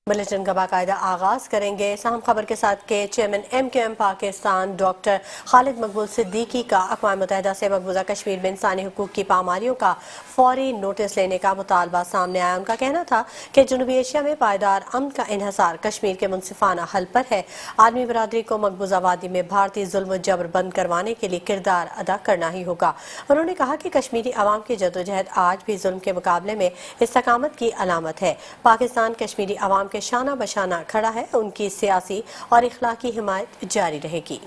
Bulletin का बाकायदा आगाज करेंगे अहम खबर के साथ के chairman MQM Pakistan doctor Khalid मकबूल सिद्दीकी का अक़वाम मुत्तहिदा से मकबूजा कश्मीर में इंसानी हुकूक की पामारियों का फौरी नोटिस लेने का मुतालबा सामने आया। उनका कहना था कि जनूबी एशिया में पायदार अमन का इन्हसार कश्मीर के मुनसिफाना हल पर है। आलमी बरादरी को मकबूजा वादी में भारतीय जुल्म जबर बंद करवाने के लिए किरदार अदा करना ही होगा। उन्होंने कहा कि कश्मीरी अवाम की जदोजहद आज भी जुल्म के मुकाबले में इस्तकामत की अलामत है। पाकिस्तान कश्मीरी अवाम के शाना बशाना खड़ा है, उनकी सियासी और इखलाकी हिमायत जारी रहेगी।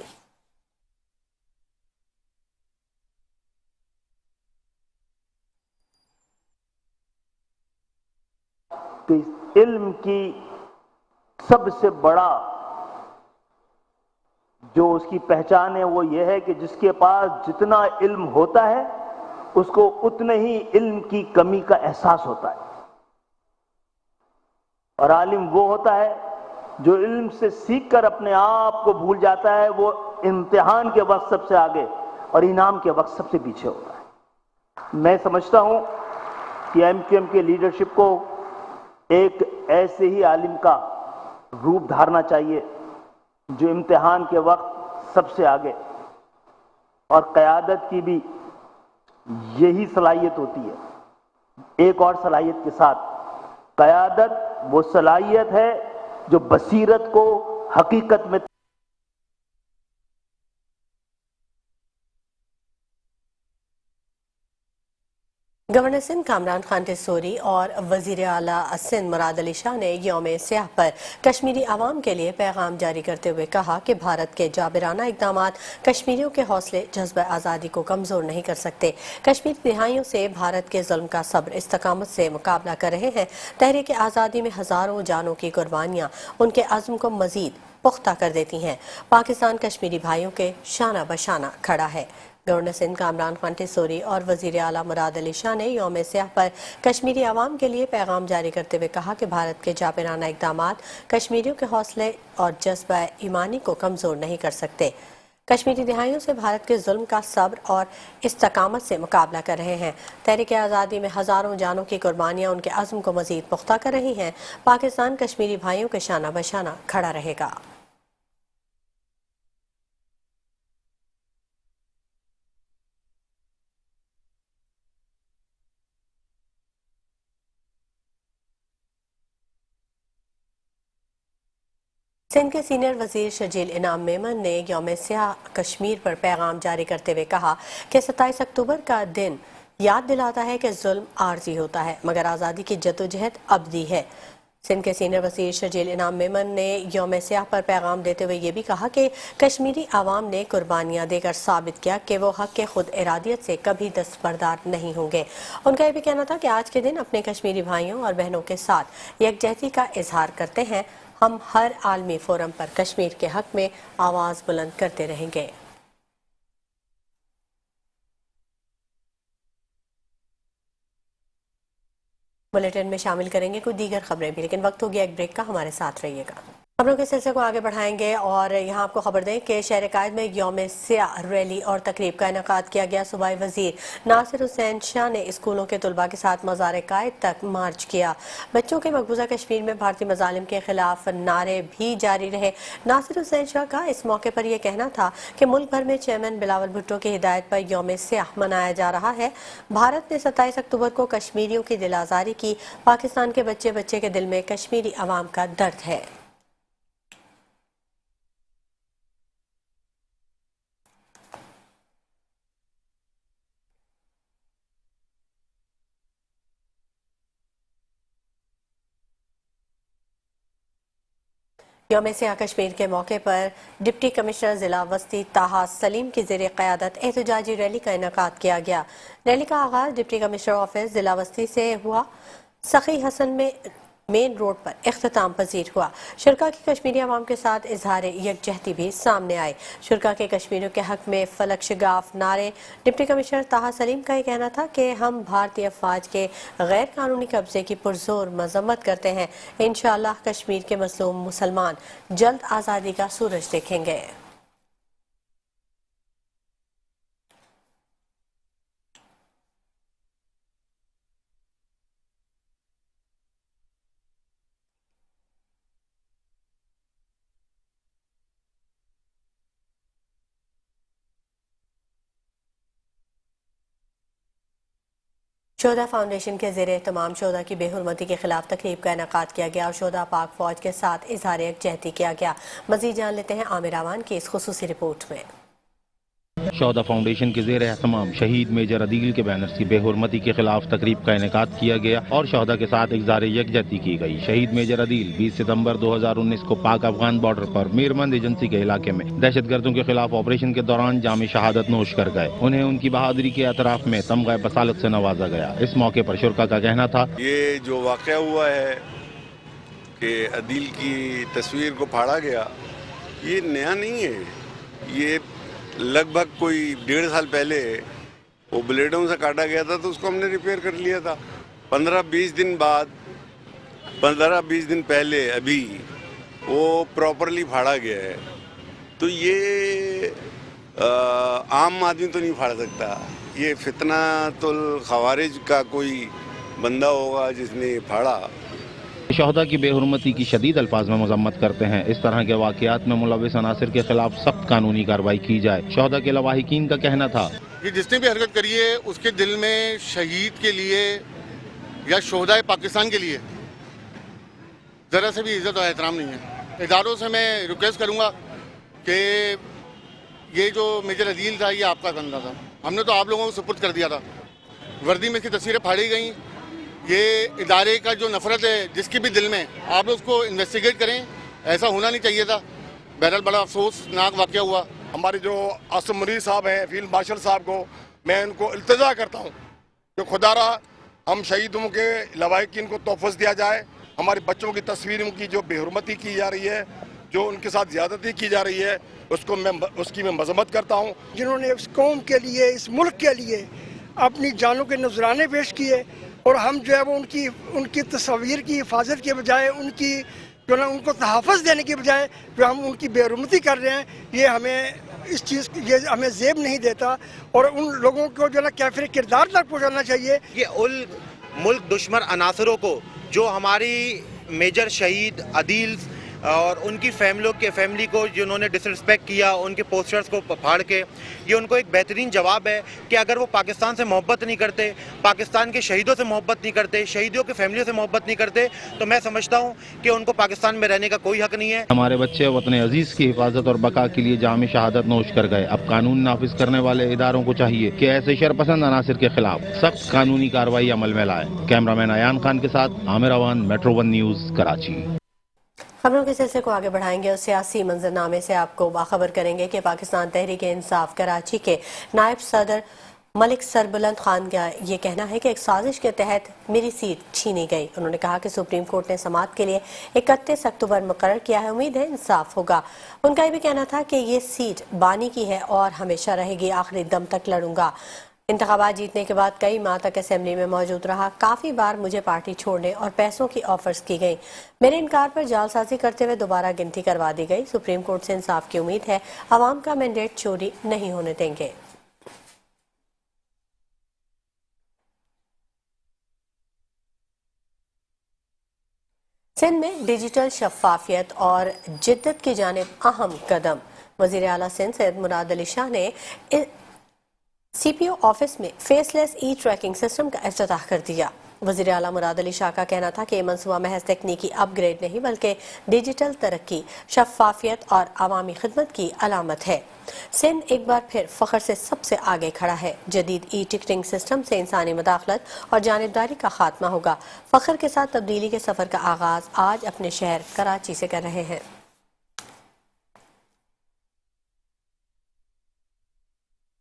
इल्म की सबसे बड़ा जो उसकी पहचान है वो ये है कि जिसके पास जितना इल्म होता है उसको उतने ही इल्म की कमी का एहसास होता है। और आलिम वो होता है जो इल्म से सीख कर अपने आप को भूल जाता है। वो इम्तिहान के वक्त सबसे आगे और इनाम के वक्त सबसे पीछे होता है। मैं समझता हूं कि MQM के लीडरशिप को एक ऐसे ही आलिम का रूप धारना चाहिए जो इम्तिहान के वक्त सबसे आगे, और क़यादत की भी यही सलाहियत होती है। एक और सलाहियत के साथ, क़यादत वो सलाहियत है जो बसीरत को हकीकत में गवर्नर सिंध कामरान खान टिस्सोरी और वजीर आला सिंध मुराद अली शाह ने यौम स्याह पर कश्मीरी आवाम के लिए पैगाम जारी करते हुए कहा कि भारत के जाबिराना इकदाम कश्मीरियों के हौसले जज्बा आज़ादी को कमज़ोर नहीं कर सकते। कश्मीर दिहाइयों से भारत के जुल्म का सब्र इस्तकामत से मुकाबला कर रहे हैं। तहरीक आज़ादी में हज़ारों जानों की कुर्बानियाँ उनके अज़्म को मज़ीद पुख्ता कर देती हैं। पाकिस्तान कश्मीरी भाइयों के शाना बशाना खड़ा है। गवर्नर सिंध कामरान खान टिस्सोरी और वजीर आला मुराद अली शाह ने यौम स्याह पर कश्मीरी आवाम के लिए पैगाम जारी करते हुए कहा कि भारत के जाबिराना इकदाम कश्मीरियों के हौसले और जज्बा ईमानी को कमज़ोर नहीं कर सकते। कश्मीरी दिहाइयों से भारत के जुल्म का सब्र और इस्तकामत से मुकाबला कर रहे हैं। तहरीक आज़ादी में हज़ारों जानों की कुर्बानियाँ उनके अज़्म को मज़ीद पुख्ता कर रही हैं। पाकिस्तान कश्मीरी भाइयों के शाना बशाना खड़ा रहेगा। सिंध के सीनियर वजीर शर्जील इनाम मेमन ने यौम स्याह कश्मीर पर पैगाम जारी करते हुए कहा कि 27 अक्टूबर का दिन याद दिलाता है कि जुल्म आर्जी होता है मगर आज़ादी की जदोजहद अबदी है। सिंध के सीनियर वजीर शर्जील इनाम मेमन ने यौम स्याह पर पैगाम देते हुए ये भी कहा कि कश्मीरी आवाम ने कुर्बानियाँ देकर साबित किया कि वो हक के खुद इरादियत से कभी दस्तबरदार नहीं होंगे। उनका ये भी कहना था कि आज के दिन अपने कश्मीरी भाइयों और बहनों के साथ यकजहती का इजहार करते हैं। हम हर आलमी फोरम पर कश्मीर के हक में आवाज़ बुलंद करते रहेंगे। बुलेटिन में शामिल करेंगे कुछ दीगर खबरें भी, लेकिन वक्त हो गया एक ब्रेक का। हमारे साथ रहिएगा। खबरों के सिलसिले को आगे बढ़ाएंगे और यहाँ आपको खबर दें कि शहर कायद में यौम स्याह रैली और तकरीब का इनेकाद किया गया। सूबाई वजीर नासिर हुसैन शाह ने स्कूलों के तलबा के साथ मज़ार कायद तक मार्च किया। बच्चों के मकबूजा कश्मीर में भारतीय मजालिम के खिलाफ नारे भी जारी रहे। नासिर हुसैन शाह का इस मौके पर यह कहना था कि मुल्क भर में चेयरमैन बिलावल भुट्टो की हिदायत पर यौम स्याह मनाया जा रहा है। भारत ने 27 अक्टूबर को कश्मीरियों की दिल आज़ारी की। पाकिस्तान के बच्चे बच्चे के दिल में कश्मीरी अवाम का दर्द है। यौम स्याह कश्मीर के मौके पर डिप्टी कमिश्नर जिला वस्ती ताहा सलीम की ज़ेर क़यादत एहतजाजी रैली का इनेकाद किया गया। रैली का आगाज़ डिप्टी कमिश्नर ऑफिस जिला वस्ती से हुआ। सखी हसन में मेन रोड पर इख्तिताम पजीर हुआ। शुरा की कश्मीरी अवाम के साथ इजहार यकजहती भी सामने आए। शुरा के कश्मीरियों के हक में फलक शगाफ नारे। डिप्टी कमिश्नर ताहा सलीम का यह कहना था कि हम भारतीय अफवाज के गैर कानूनी कब्जे की पुरजोर मजम्मत करते हैं। इंशाअल्लाह कश्मीर के मजलूम मुसलमान जल्द आज़ादी का सूरज देखेंगे। शोधा फाउंडेशन के ज़ेरे एहतमाम शोधा की बेहुरमती के खिलाफ तकरीब का इनेकाद किया गया और शोधा पाक फौज के साथ इजहार यकजहती किया गया। मज़ीद जान लेते हैं आमिर अवान की इस खुसूसी रिपोर्ट में। शोधा फाउंडेशन के ज़ेर एहतमाम शहीद मेजर अदील के बैनर की बेहुरमती के खिलाफ तकरीब का इनेकाद किया गया और शोधा के साथ इज़हार यकजहती की गई। शहीद मेजर अदील 20 सितंबर 2019 को पाक अफगान बॉर्डर पर मीरमंद एजेंसी के इलाके में दहशतगर्दों के खिलाफ ऑपरेशन के दौरान जाम शहादत नोश कर गए। उन्हें उनकी बहादुरी के एतराफ में तमगा बसालत से नवाजा गया। इस मौके पर शुरका का कहना था, ये जो वाक़या हुआ है कि अदील की तस्वीर को फाड़ा गया, ये नया नहीं है। ये लगभग कोई 1.5 साल पहले वो ब्लेडों से काटा गया था तो उसको हमने रिपेयर कर लिया था। 15-20 दिन बाद 15-20 दिन पहले अभी वो प्रॉपरली फाड़ा गया है। तो ये आम आदमी तो नहीं फाड़ सकता। ये फितनातुल खवारिज का कोई बंदा होगा जिसने फाड़ा। शोहदा की बेहुरमती की शदीद अल्फाज में मजम्मत करते हैं। इस तरह के वाक़यात में मुलव्विस अनासिर के खिलाफ सख्त कानूनी कार्रवाई की जाए। शोहदा के लवाहिकीन का कहना था, ये जिसने भी हरकत करी है उसके दिल में शहीद के लिए या शोहदा पाकिस्तान के लिए ज़रा से भी इज़्ज़त और एहतराम नहीं है। इदारों से मैं रिक्वेस्ट करूँगा कि ये जो मेजर अदील था ये आपका बंदा था, हमने तो आप लोगों को सुपुर्द कर दिया था। वर्दी में इसकी तस्वीरें फाड़ी गई। ये इदारे का जो नफरत है जिसके भी दिल में, आप लोग उसको इन्वेस्टिगेट करें। ऐसा होना नहीं चाहिए था। बहरहाल बड़ा अफसोसनाक वाक़या हुआ। हमारे जो आसिम मुनीर साहब हैं, फील्ड मार्शल साहब को मैं उनको इल्तिजा करता हूँ कि खुदारा हम शहीदों के लवाहिकीन को तोहफ़ दिया जाए। हमारे बच्चों की तस्वीरों की जो बेहुरमती की जा रही है, जो उनके साथ ज़्यादती की जा रही है, उसकी मैं मजम्मत करता हूँ। जिन्होंने इस कौम के लिए, इस मुल्क के लिए अपनी जानों के नजराने पेश किए और हम जो है वो उनकी तस्वीर की हिफाजत के बजाय, उनकी जो ना उनको तहफ़्फ़ुज़ देने के बजाय जो हम उनकी बेरुमती कर रहे हैं, ये हमें ज़ेब नहीं देता। और उन लोगों को जो ना कैफिर किरदार तक पहुँचाना चाहिए। ये उन मुल्क दुश्मन अनासरों को जो हमारी मेजर शहीद अदील और उनकी फैमिली को जिन्होंने डिसरिस्पेक्ट किया, उनके पोस्टर्स को फाड़ के, ये उनको एक बेहतरीन जवाब है कि अगर वो पाकिस्तान से मोहब्बत नहीं करते, पाकिस्तान के शहीदों से मोहब्बत नहीं करते, शहीदों की फैमिलियों से मोहब्बत नहीं करते, तो मैं समझता हूँ कि उनको पाकिस्तान में रहने का कोई हक नहीं है। हमारे बच्चे वतन अजीज की हिफाजत और बका के लिए जाम शहादत नोश कर गए। अब कानून नाफिज करने वाले इदारों को चाहिए कि ऐसे शरपसंद अनासिर के खिलाफ सख्त कानूनी कार्रवाई अमल में लाए। कैमरामैन अयान खान के साथ आमिर अवान, मेट्रो 1 न्यूज़, कराची। खबरों के सिलसिले को आगे बढ़ाएंगे और सियासी मंजरनामे से आपको बाखबर करेंगे कि पाकिस्तान तहरीक इंसाफ कराची के नायब सदर मलिक सरबुलंद खान का ये कहना है कि एक साजिश के तहत मेरी सीट छीनी गई। उन्होंने कहा कि सुप्रीम कोर्ट ने समाअत के लिए 31 अक्टूबर मुकर्रर किया है, उम्मीद है इंसाफ होगा। उनका ये भी कहना था कि ये सीट बानी की है और हमेशा रहेगी, आखिरी दम तक लड़ूंगा। इंतखाबात जीतने के बाद कई माह तक असेंबली में मौजूद रहा। काफ़ी बार मुझे पार्टी छोड़ने और पैसों की ऑफर्स की गई। मेरे इनकार पर जालसाजी करते हुए दोबारा गिनती करवा दी गई। सुप्रीम कोर्ट से इंसाफ की उम्मीद है, आवाम का मैंडेट चोरी नहीं होने देंगे। सिंध में डिजिटल शफाफियत और जिद्दत की जानिब अहम कदम। वज़ीर आला सिंध सैयद मुराद अली शाह ने सीपीओ ऑफिस में फेसलेस ई ट्रैकिंग सिस्टम का इफ्तिताह कर दिया। वज़ीर आला मुराद अली शाह का कहना था कि ये मनसूबा महज तकनीकी अपग्रेड नहीं बल्कि डिजिटल तरक्की, शफाफियत और अवामी खिदमत की अलामत है। सिंध एक बार फिर फ़ख्र से सबसे आगे खड़ा है। जदीद ई टिकटिंग सिस्टम से इंसानी मुदाखलत और जानिबदारी का खात्मा होगा। फ़ख्र के साथ तब्दीली के सफ़र का आगाज़ आज अपने शहर कराची से कर रहे हैं।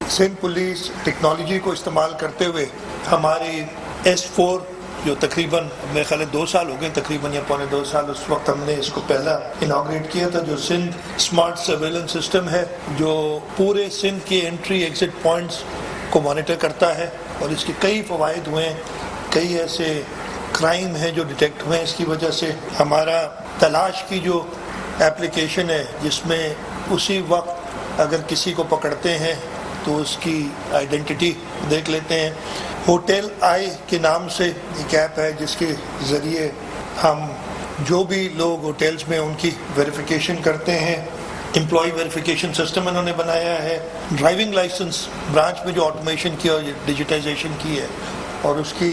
सिंध पुलिस टेक्नोलॉजी को इस्तेमाल करते हुए हमारी S4 जो तकरीबन मेरे ख्याल 2 साल हो गए, तकरीबन या पौने 2 साल, उस वक्त हमने इसको पहला इनाग्रेट किया था, जो सिंध स्मार्ट सर्वेलेंस सिस्टम है, जो पूरे सिंध के एंट्री एग्जिट पॉइंट्स को मॉनिटर करता है। और इसके कई फ़वाइद हुए हैं, कई ऐसे क्राइम हैं जो डिटेक्ट हुए हैं इसकी वजह से। हमारा तलाश की जो एप्लीकेशन है, जिसमें उसी वक्त अगर किसी को पकड़ते हैं तो उसकी आइडेंटिटी देख लेते हैं। होटल आई के नाम से एक ऐप है जिसके ज़रिए हम जो भी लोग होटल्स में उनकी वेरिफिकेशन करते हैं। एम्प्लॉय वेरिफिकेशन सिस्टम इन्होंने बनाया है। ड्राइविंग लाइसेंस ब्रांच में जो ऑटोमेशन की और डिजिटाइजेशन की है اور اس کی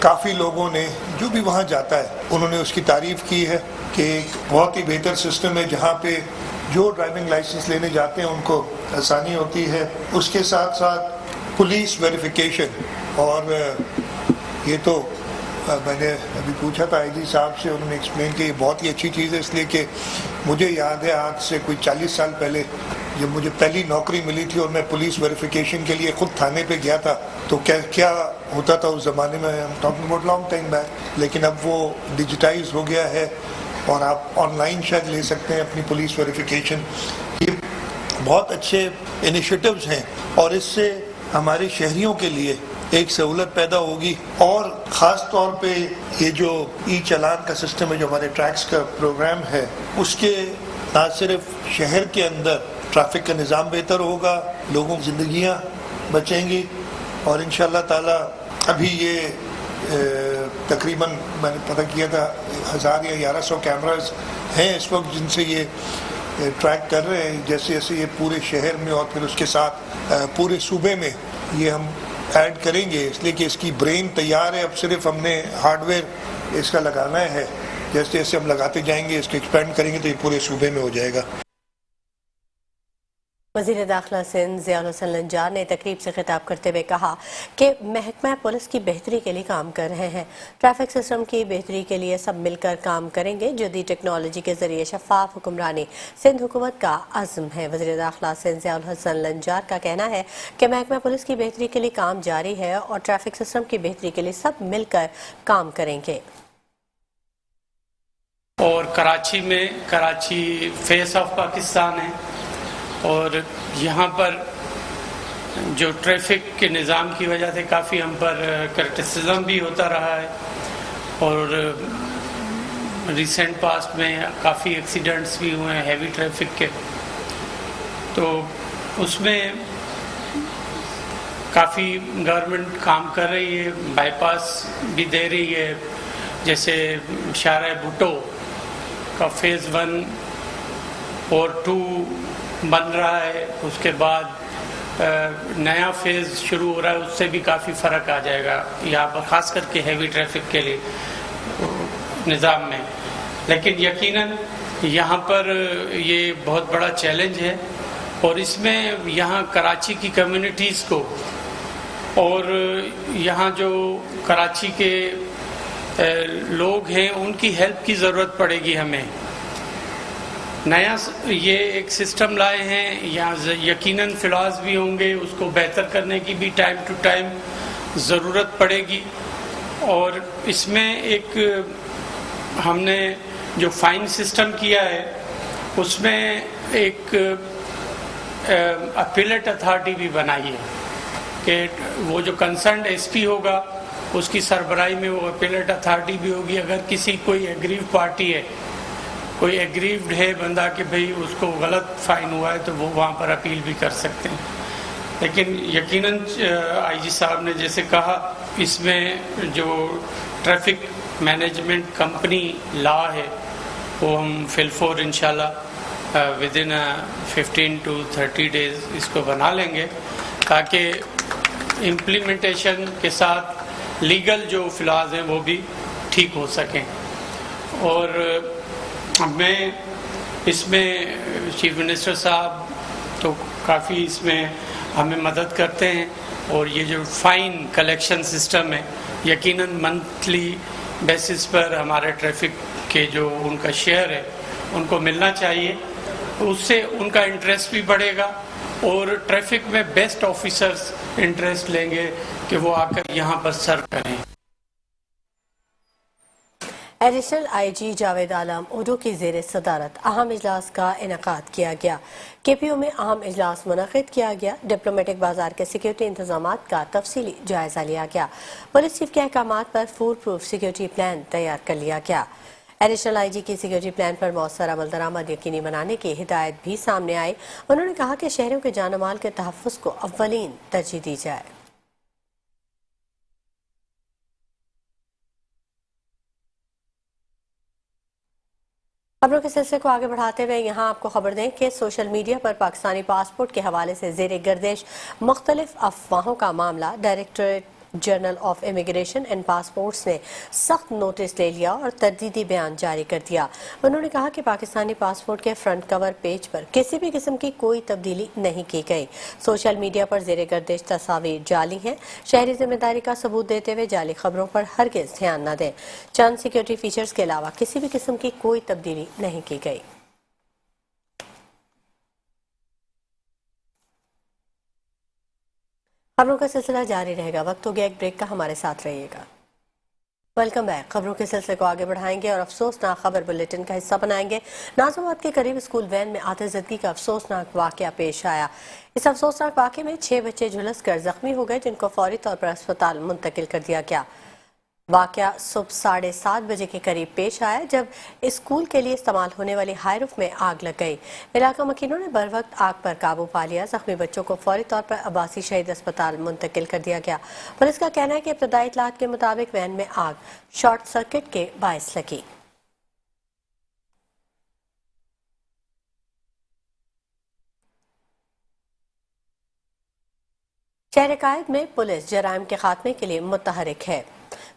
کافی لوگوں نے جو بھی وہاں جاتا ہے انہوں نے اس کی تعریف کی ہے کہ ایک بہت ہی بہتر سسٹم ہے جہاں پہ جو ڈرائیونگ لائسنس لینے جاتے ہیں ان کو آسانی ہوتی ہے. اس کے ساتھ ساتھ پولیس ویریفیکیشن، اور یہ تو میں نے ابھی پوچھا تھا آئی جی صاحب سے، انہوں نے ایکسپلین کہ یہ بہت ہی اچھی چیز ہے، اس لیے کہ مجھے یاد ہے آج سے کوئی 40 سال پہلے جب مجھے پہلی نوکری ملی تھی اور میں پولیس ویریفیکیشن کے لیے خود تھانے پہ گیا تھا تو کیا ہوتا تھا اس زمانے میں، talking about long time back, لیکن اب وہ ڈیجیٹائز ہو گیا ہے اور آپ آن لائن شاید لے سکتے ہیں اپنی پولیس ویریفیکیشن. یہ بہت اچھے انیشیٹوز ہیں اور اس سے ہمارے شہریوں کے لیے ایک سہولت پیدا ہوگی. اور خاص طور پہ یہ جو ای چالان کا سسٹم ہے جو ہمارے ٹریکس کا پروگرام ہے، اس کے نہ صرف شہر کے اندر ٹریفک کا نظام بہتر ہوگا، لوگوں کی زندگیاں بچیں گی، اور انشاءاللہ تعالی ابھی یہ تقریباً میں نے پتہ کیا تھا 1000 یا 1100 کیمراز ہیں اس وقت جن سے یہ ٹریک کر رہے ہیں. جیسے جیسے یہ پورے شہر میں اور پھر اس کے ساتھ پورے صوبے میں یہ ہم ایڈ کریں گے، اس لیے کہ اس کی برین تیار ہے، اب صرف ہم نے ہارڈ ویئر اس کا لگانا ہے. جیسے جیسے ہم لگاتے جائیں گے، اس کو ایکسپینڈ کریں گے تو یہ پورے صوبے میں ہو جائے گا. وزیر داخلہ سندھ ضیاء الحسن لنجار نے تقریب سے خطاب کرتے ہوئے کہا کہ محکمہ پولیس کی بہتری کے لیے کام کر رہے ہیں. ٹریفک سسٹم کی بہتری کے لیے سب مل کر کام کریں گے. جدید ٹیکنالوجی کے ذریعے شفاف حکمرانی سندھ حکومت کا عزم ہے. وزیر داخلہ سندھ ضیاء الحسن لنجار کا کہنا ہے کہ محکمہ پولیس کی بہتری کے لیے کام جاری ہے اور ٹریفک سسٹم کی بہتری کے لیے سب مل کر کام کریں گے. اور کراچی میں کراچی فیس آف پاکستان ہے اور یہاں پر جو ٹریفک کے نظام کی وجہ سے کافی ہم پر کرٹیسزم بھی ہوتا رہا ہے اور ریسنٹ پاسٹ میں کافی ایکسیڈنٹس بھی ہوئے ہیں ہیوی ٹریفک کے. تو اس میں کافی گورنمنٹ کام کر رہی ہے، بائی پاس بھی دے رہی ہے. جیسے شارع بھٹو کا فیز 1 اور 2 بن رہا ہے، اس کے بعد نیا فیز شروع ہو رہا ہے، اس سے بھی کافی فرق آ جائے گا یہاں پر خاص کر کے ہیوی ٹریفک کے لیے نظام میں. لیکن یقیناً یہاں پر یہ بہت بڑا چیلنج ہے اور اس میں یہاں کراچی کی کمیونٹیز کو اور یہاں جو کراچی کے لوگ ہیں ان کی ہیلپ کی ضرورت پڑے گی. ہمیں نیا یہ ایک سسٹم لائے ہیں، یہاں یقیناً فلاز بھی ہوں گے، اس کو بہتر کرنے کی بھی ٹائم ٹو ٹائم ضرورت پڑے گی. اور اس میں ایک ہم نے جو فائن سسٹم کیا ہے اس میں ایک اپیلیٹ اتھارٹی بھی بنائی ہے کہ وہ جو کنسرنڈ ایس پی ہوگا اس کی سربراہی میں وہ اپیلیٹ اتھارٹی بھی ہوگی. اگر کسی کوئی ایگریو پارٹی ہے، کوئی ایگریوڈ ہے بندہ کہ بھئی اس کو غلط فائن ہوا ہے تو وہ وہاں پر اپیل بھی کر سکتے ہیں. لیکن یقیناً آئی جی صاحب نے جیسے کہا اس میں جو ٹریفک مینجمنٹ کمپنی لا ہے وہ ہم فی الفور انشاءاللہ ودن 15 to 30 days اس کو بنا لیں گے تاکہ امپلیمنٹیشن کے ساتھ لیگل جو فلاز ہیں وہ بھی ٹھیک ہو سکیں. اور میں اس میں چیف منسٹر صاحب تو کافی اس میں ہمیں مدد کرتے ہیں اور یہ جو فائن کلیکشن سسٹم ہے یقیناً منتھلی بیسس پر ہمارے ٹریفک کے جو ان کا شیئر ہے ان کو ملنا چاہیے. اس سے ان کا انٹرسٹ بھی بڑھے گا اور ٹریفک میں بیسٹ آفیسرز انٹرسٹ لیں گے کہ وہ آ کر یہاں پر سرو کریں. ایڈیشنل آئی جی جاوید عالم اردو کی زیر صدارت اہم اجلاس کا انعقاد کیا گیا. کے پی او میں اہم اجلاس منعقد کیا گیا. ڈپلومیٹک بازار کے سیکیورٹی انتظامات کا تفصیلی جائزہ لیا گیا. پولیس چیف کے احکامات پر فول پروف سیکیورٹی پلان تیار کر لیا گیا. ایڈیشنل آئی جی کی سیکیورٹی پلان پر مؤثر عمل درآمد یقینی بنانے کی ہدایت بھی سامنے آئی. انہوں نے کہا کہ شہریوں کے جان و مال کے تحفظ کو اولین ترجیح دی جائے. خبروں کے سلسلے کو آگے بڑھاتے ہوئے یہاں آپ کو خبر دیں کہ سوشل میڈیا پر پاکستانی پاسپورٹ کے حوالے سے زیر گردش مختلف افواہوں کا معاملہ directorate journal of immigration and passports ने सख्त नोटिस ले लिया और तरदीदी बयान जारी कर दिया। उन्होंने कहा कि पाकिस्तानी पासपोर्ट के फ्रंट कवर पेज पर किसी भी किस्म की कोई तब्दीली नहीं की गई। सोशल मीडिया पर ज़ेरे गर्दिश तस्वीर जाली हैं। शहरी जिम्मेदारी का सबूत देते हुए जाली खबरों पर हरगिज़ ध्यान न दें। चंद सिक्योरिटी फीचर्स के अलावा किसी भी किस्म की कोई तब्दीली नहीं की गई। खबरों का सिलसिला जारी रहेगा। वक्त हो गया एक ब्रेक का, हमारे साथ रहिएगा। Welcome back. खबरों के सिलसिले को आगे बढ़ाएंगे और अफसोसनाक खबर बुलेटिन का हिस्सा बनाएंगे। नाज़िमाबाद के करीब स्कूल वैन में आतिशज़दगी का अफसोसनाक वाकया पेश आया। इस अफसोसनाक वाकये में 6 बच्चे झुलस कर जख्मी हो गए, जिनको फौरी तौर पर अस्पताल मुंतकिल कर दिया गया। वाकया सुबह 7:30 बजे के करीब पेश आया, जब स्कूल के लिए इस्तेमाल होने वाली हाईरूफ में आग लग गई। इलाका मकीनों ने बर वक्त आग पर काबू पा लिया। जख्मी बच्चों को फौरी तौर पर अब्बासी शहीद अस्पताल मुंतकिल कर दिया गया। पुलिस का कहना है कि इब्तदाई इत्तलात के मुताबिक वैन में आग शॉर्ट सर्किट के बायस लगी। शहर कायद में पुलिस जराइम के खात्मे के लिए मुतहरिक है।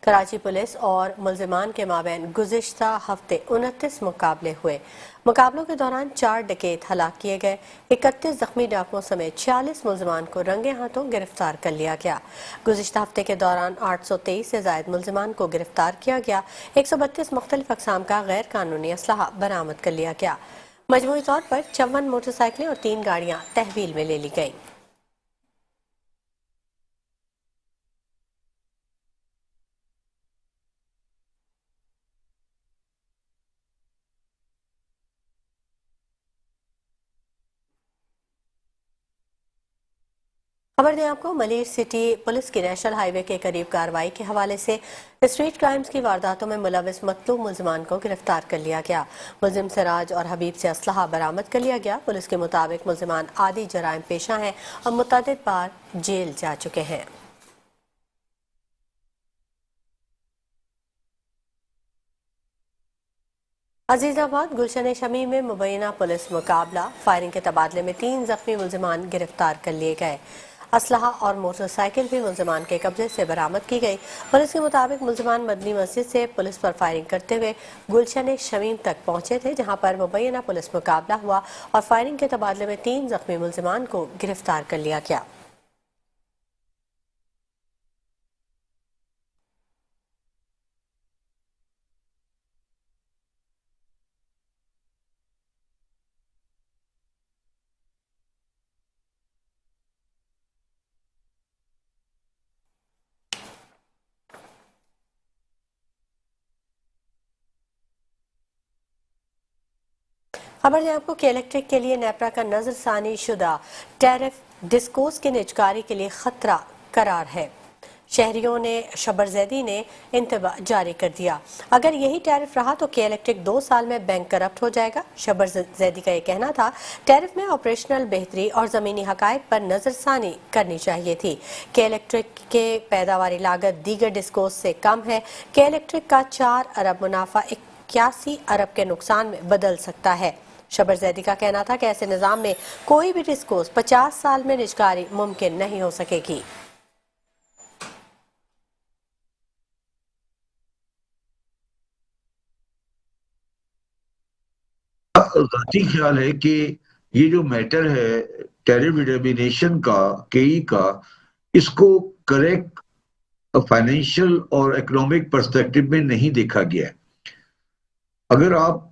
कराची पुलिस और मुल्जिमान के माबैन गुज़िश्ता हफ्ते 29 मुकाबले हुए। मुकाबलों के दौरान 4 डकैत हलाक किए गए। 31 जख्मी डाकुओं समेत 46 मुल्जिमान को रंगे हाथों गिरफ्तार कर लिया गया। गुज़िश्ता हफ्ते के दौरान 823 से ज़ायद मुल्जिमान को गिरफ्तार किया गया। 132 मुख्तलिफ अक़साम का गैर कानूनी असलहा बरामद कर लिया गया। मजमूई तौर पर 54 मोटरसाइकिलें और 3 गाड़ियाँ तहवील में ले ली गईं। खबर दें आपको, मलिर सिटी पुलिस की नेशनल हाईवे के करीब कार्रवाई के हवाले से स्ट्रीट क्राइम्स की वारदातों में मुलविस मतलूब मुल्जिमान को गिरफ्तार कर लिया गया। मुल्जिम सिराज और हबीब से असलहा बरामद कर लिया गया। पुलिस के मुताबिक मुल्जिमान आदि जराइम पेशा हैं और मुतअद्दिद बार जेल जा चुके हैं। अजीजाबाद गुलशन शमी में मुबैना पुलिस मुकाबला, फायरिंग के तबादले में 3 जख्मी मुल्जिमान गिरफ्तार कर लिए गए। असलहा और मोटरसाइकिल भी मुल्जिमान के कब्जे से बरामद की गई। पुलिस के मुताबिक मुल्जिमान मदनी मस्जिद से पुलिस पर फायरिंग करते हुए गुलशन शमीम तक पहुंचे थे, जहां पर मुबैना पुलिस मुकाबला हुआ और फायरिंग के तबादले में 3 जख्मी मुल्जिमान को गिरफ्तार कर लिया गया। खबर दें आपको कि इलेक्ट्रिक के लिए नेपरा का नजरसानी शुदा टैरिफ डिस्कोस की निजकारी के लिए खतरा करार है। शहरियों ने शबरजैदी ने इंतबा जारी कर दिया। अगर यही टैरिफ रहा तो के इलेक्ट्रिक 2 साल में बैंक करप्ट हो जाएगा। शबरजैदी का ये कहना था, टैरिफ में ऑपरेशनल बेहतरी और ज़मीनी हकायक पर नजरसानी करनी चाहिए थी। के इलेक्ट्रिक के पैदावारी लागत दीगर डिस्कोस से कम है। के इलेक्ट्रिक का 4 अरब मुनाफा 81 अरब के नुकसान में बदल सकता है। शबरजैदी का कहना था कि ऐसे निज़ाम में कोई भी डिस्कोस 50 साल में निजकारी मुमकिन नहीं हो सकेगी। ज़ाती ख्याल है कि ये जो मैटर है टैरिफ डिटर्मिनेशन का, केई का, इसको करेक्ट फाइनेंशियल और इकोनॉमिक पर्सपेक्टिव में नहीं देखा गया है। अगर आप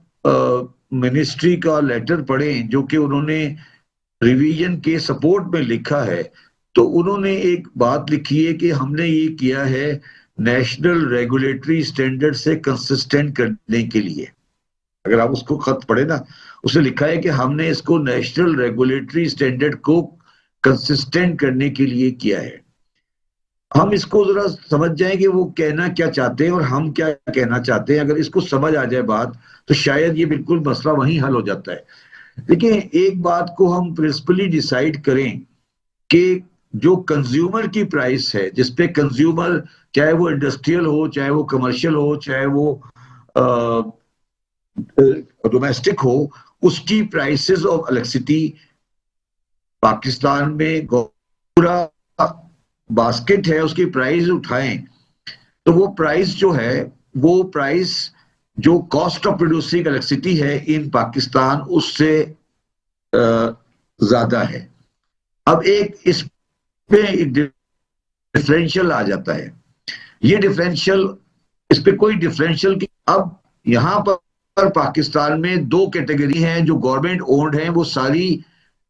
मिनिस्ट्री का लेटर पढ़ें जो कि उन्होंने रिवीजन के सपोर्ट में लिखा है, तो उन्होंने एक बात लिखी है कि हमने ये किया है नेशनल रेगुलेटरी स्टैंडर्ड से कंसिस्टेंट करने के लिए। अगर आप उसको खत पढ़े ना, उसने लिखा है कि हमने इसको नेशनल रेगुलेटरी स्टैंडर्ड को कंसिस्टेंट करने के लिए किया है। हम इसको जरा समझ जाएं कि वो कहना क्या चाहते हैं और हम क्या कहना चाहते हैं। अगर इसको समझ आ जाए बात, तो शायद ये बिल्कुल मसला वहीं हल हो जाता है। लेकिन एक बात को हम प्रिंसिपली डिसाइड करें कि जो कंज्यूमर की प्राइस है, जिसपे कंज्यूमर, चाहे वो इंडस्ट्रियल हो, चाहे वो कमर्शियल हो, चाहे वो डोमेस्टिक हो, उसकी प्राइसेस ऑफ इलेक्ट्रिसिटी पाकिस्तान में पूरा باسکٹ ہے اس کی پرائز اٹھائیں تو وہ پرائز جو ہے وہ پرائز جو کاسٹ آف پروڈیوسنگ الیکٹریسٹی ہے ان پاکستان اس سے زیادہ ہے. اب ایک اس پہ ڈفرینشیل آ جاتا ہے. یہ ڈفرینشیل اس پہ کوئی ڈفرینشیل کی اب یہاں پر پاکستان میں 2 کیٹیگری ہیں جو گورنمنٹ اونڈ ہیں, وہ ساری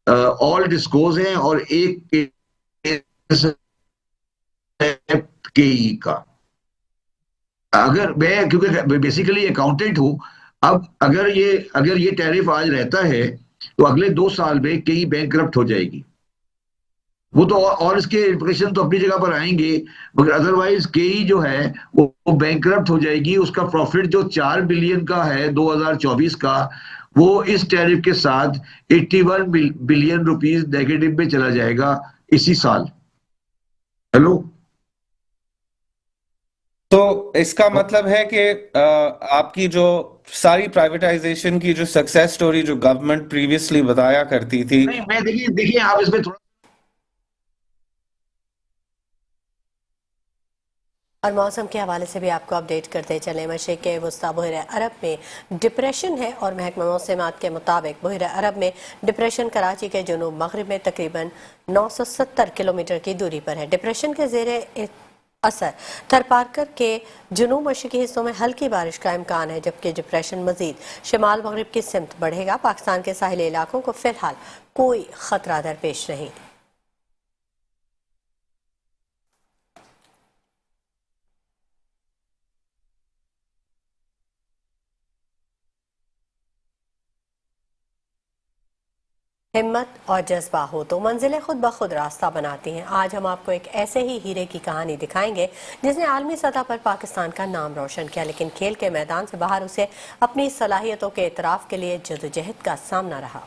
آل ڈسکوز ہیں اور ایک کے ای کا. اگر میں کیونکہ بیسیکلی اکاؤنٹنٹ ہوں, اب اگر یہ ٹیرف آج رہتا ہے تو اگلے 2 سال میں کئی بینک کرپٹ ہو جائے گی. وہ تو اور اس کے امپلیکیشن تو اپنی جگہ پر آئیں گے, مگر ادروائز کئی جو ہے وہ بینک کرپٹ ہو جائے گی. اس کا پروفٹ جو 4 بلین کا ہے 2024 کا, وہ اس ٹیرف کے ساتھ 81 بلین روپیز نیگیٹو میں چلا جائے گا اسی سال. ہیلو, تو اس کا مطلب ہے کہ آپ کی جو ساری پرائیویٹائزیشن کی جو سکسیس سٹوری جو گورنمنٹ پریویسلی بتایا کرتی تھی, نہیں میں دیکھیے آپ اس میں تھوڑا اور موسم کے حوالے سے بھی آپ کو اپڈیٹ کرتے چلیں. مشرق وسطی بحیرہ عرب میں ڈپریشن ہے اور محکمہ موسمیات کے مطابق بحیرہ عرب میں ڈپریشن کراچی کے جنوب مغرب میں تقریباً 970 کلومیٹر کی دوری پر ہے. ڈپریشن کے زیر اثر تھرپارکر کے جنوب مشرقی حصوں میں ہلکی بارش کا امکان ہے, جبکہ ڈپریشن مزید شمال مغرب کی سمت بڑھے گا. پاکستان کے ساحلی علاقوں کو فی الحال کوئی خطرہ درپیش نہیں. ہمت اور جذبہ ہو تو منزلیں خود بخود راستہ بناتی ہیں. آج ہم آپ کو ایک ایسے ہی ہیرے کی کہانی دکھائیں گے جس نے عالمی سطح پر پاکستان کا نام روشن کیا, لیکن کھیل کے میدان سے باہر اسے اپنی صلاحیتوں کے اعتراف کے لیے جدوجہد کا سامنا رہا.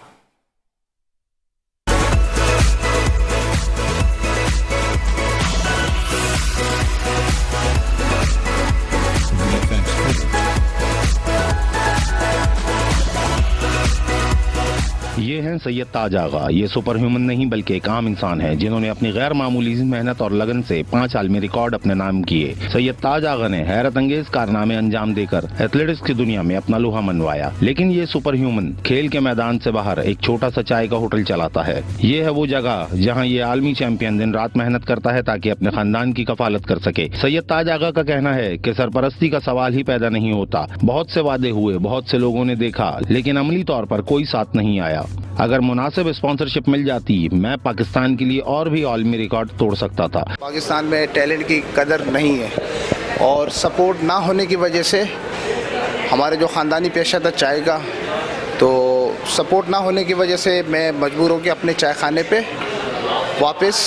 یہ ہیں سید تاج آغا. یہ سپر ہیومن نہیں بلکہ ایک عام انسان ہے جنہوں نے اپنی غیر معمولی محنت اور لگن سے 5 عالمی ریکارڈ اپنے نام کیے. سید تاج آغا نے حیرت انگیز کارنامے انجام دے کر ایتھلیٹکس کی دنیا میں اپنا لوہا منوایا, لیکن یہ سپر ہیومن کھیل کے میدان سے باہر ایک چھوٹا سا چائے کا ہوٹل چلاتا ہے. یہ ہے وہ جگہ جہاں یہ عالمی چیمپئن دن رات محنت کرتا ہے تاکہ اپنے خاندان کی کفالت کر سکے. سید تاج آغا کا کہنا ہے کہ سرپرستی کا سوال ہی پیدا نہیں ہوتا. بہت سے وعدے ہوئے, بہت سے لوگوں نے دیکھا, لیکن عملی طور پر کوئی ساتھ نہیں آیا. اگر مناسب اسپانسرشپ مل جاتی میں پاکستان کے لیے اور بھی عالمی ریکارڈ توڑ سکتا تھا. پاکستان میں ٹیلنٹ کی قدر نہیں ہے اور سپورٹ نہ ہونے کی وجہ سے ہمارے جو خاندانی پیشہ تھا چائے کا, تو سپورٹ نہ ہونے کی وجہ سے میں مجبور ہو کے اپنے چائے خانے پہ واپس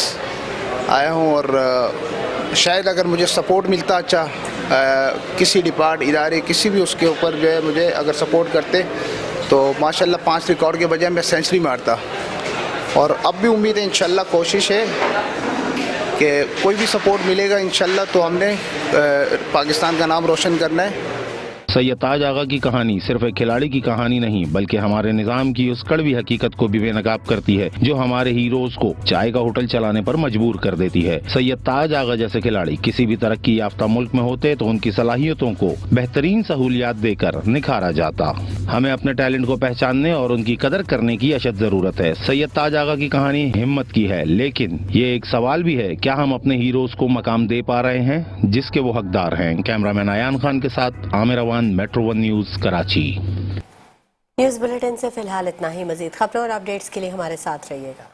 آیا ہوں. اور شاید اگر مجھے سپورٹ ملتا اچھا کسی ادارے کسی بھی اس کے اوپر جو ہے مجھے اگر سپورٹ کرتے تو ماشاءاللہ 5 ریکارڈ کے بجائے میں سینچری مارتا. اور اب بھی امید ہے انشاءاللہ, کوشش ہے کہ کوئی بھی سپورٹ ملے گا انشاءاللہ تو ہم نے پاکستان کا نام روشن کرنا ہے. سید تاج آغا کی کہانی صرف ایک کھلاڑی کی کہانی نہیں بلکہ ہمارے نظام کی اس کڑوی حقیقت کو بھی بے نقاب کرتی ہے جو ہمارے ہیروز کو چائے کا ہوٹل چلانے پر مجبور کر دیتی ہے. سید تاج آغا جیسے کھلاڑی کسی بھی ترقی یافتہ ملک میں ہوتے تو ان کی صلاحیتوں کو بہترین سہولیات دے کر نکھارا جاتا. ہمیں اپنے ٹیلنٹ کو پہچاننے اور ان کی قدر کرنے کی اشد ضرورت ہے. سید تاج آغا کی کہانی ہمت کی ہے, لیکن یہ ایک سوال بھی ہے, کیا ہم اپنے ہیروز کو مقام دے پا رہے ہیں جس کے وہ حقدار ہیں؟ کیمرامین ایان خان کے ساتھ Aamir Awan, metro 1 news Karachi. News bulletin سے فی الحال اتنا ہی. مزید خبروں اور اپڈیٹس کے لیے ہمارے ساتھ رہیے گا.